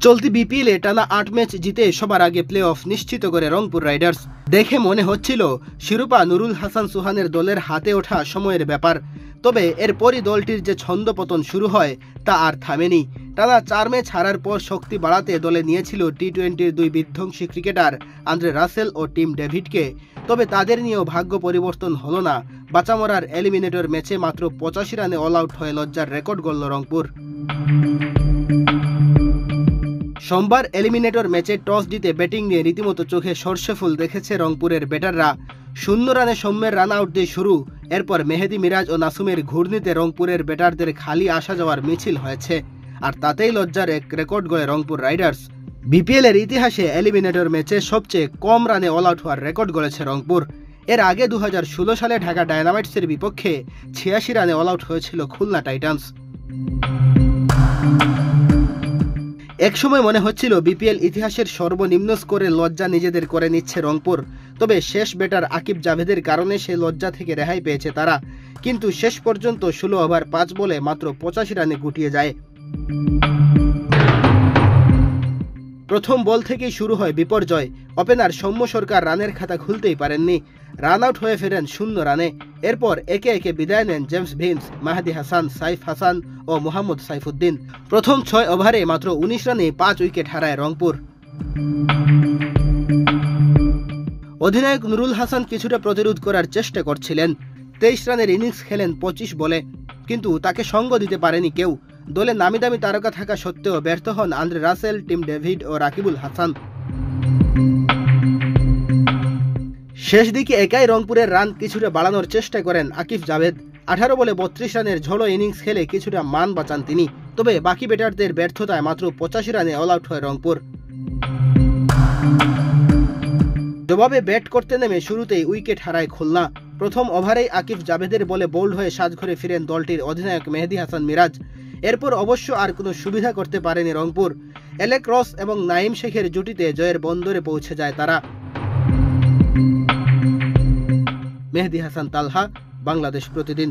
চলতি বিপিএলে টানা ৮ ম্যাচ জিতে সবার আগে প্লে অফ নিশ্চিত করে রংপুর রাইডার্স। দেখে মনে হচ্ছিল শিরোপা নুরুল হাসান সুহানের দলের হাতে ওঠা সময়ের ব্যাপার। তবে এরপরই দলটির যে ছন্দপতন শুরু হয় তা আর থামেনি। টানা ৪ ম্যাচ হারার পর শক্তি বাড়াতে দলে নিয়েছিল টি-20-র দুই বিধ্বংসী ক্রিকেটার আন্দ্রে রাসেল ও টিম ডেভিডকে। তবে তাদের নিয়েও ভাগ্য পরিবর্তন হলো না। বাঁচামরার এলিমিনেটর ম্যাচে মাত্র ৮৫ রানে অল আউট হয়ে লজ্জার রেকর্ড গড়ল রংপুর। সোমবার এলিমিনেটর ম্যাচে টস জিতে ব্যাটিং নিয়ে রীতিমতো চোখে সর্ষে ফুল দেখেছে রংপুরের ব্যাটাররা। 0 রানে সৌম্যের রান আউট দিয়ে শুরু, এরপর মেহেদী মিরাজ ও নাসুমের ঘূর্ণিতে রংপুরের ব্যাটারদের খালি আসা যাওয়ার মিছিল হয়েছে। আর তাতেই লজ্জার এক রেকর্ড গড়ে রংপুর রাইডার্স। বিপিএল এর ইতিহাসে এলিমিনেটর ম্যাচে সবচেয়ে কম রানে অল আউট হওয়ার রেকর্ড গড়েছে রংপুর। এর আগে 2016 সালে ঢাকা ডায়নামাইটসের বিপক্ষে 86 রানে অল আউট হয়েছিল খুলনা টাইটান্স। একসময় মনে হচ্ছিল বিপিএল ইতিহাসের সর্বনিম্ন স্কোরে লজ্জা নিজেদের করে নিচ্ছে রংপুর। তবে শেষ ব্যাটার আকিব জাভেদের কারণে সে লজ্জা থেকে রেহাই পেয়েছে তারা। কিন্তু শেষ পর্যন্ত 16 ওভার 5 বলে মাত্র 85 রানে গুটিয়ে যায়। প্রথম বল থেকেই শুরু হয় বিপর্যয়। ওপেনার সৌম্য সরকার রানের খাতা খুলতেই পারেননি। রান আউট হয়ে ফেরেন 0 রানে। এরপর একে একে বিদায় নেন জেমস ভিন্স, মাহদি হাসান, সাইফ হাসান ও মোহাম্মদ সাইফুদ্দিন। প্রথম 6 ওভারে মাত্র 19 রানে 5 উইকেট হারায় রংপুর। অধিনায়ক নুরুল হাসান কিছুটা প্রতিরোধ করার চেষ্টা করছিলেন। 23 রানের ইনিংস খেলেন 25 বলে, কিন্তু তাকে সঙ্গ দিতে পারেনি কেউ। দলে নামি দামি তারকা থাকা সত্ত্বেও ব্যর্থ হন আন্দ্রে রাসেল, টিম ডেভিড ও রাকিবুল হাসান। শেষ দিকে একাই রংপুরের রান কিছুটা বাড়ানোর চেষ্টা করেন আকিব জাভেদ। 18 বলে 32 রানের ঝড়ো ইনিংস খেলে কিছুটা মান বাঁচান তিনি। তবে বাকি ব্যাটারদের ব্যর্থতায় মাত্র 85 রানে অল আউট হয় রংপুর। জবাবে ব্যাট করতে নেমে শুরুতেই উইকেট হারায় খুলনা। প্রথম ওভারেই আকিব জাভেদের বলে বোল্ড হয়ে সাজঘরে ফিরেন দলটির অধিনায়ক মেহেদী হাসান মিরাজ। এরপর অবশ্য আর কোনো সুবিধা করতে পারেনি রংপুর। এলেক রস এবং নাইম শেখের জুটিতে জয়ের বন্দরে পৌঁছে যায় তারা। মেহেদী হাসান তালহা, বাংলাদেশ প্রতিদিন।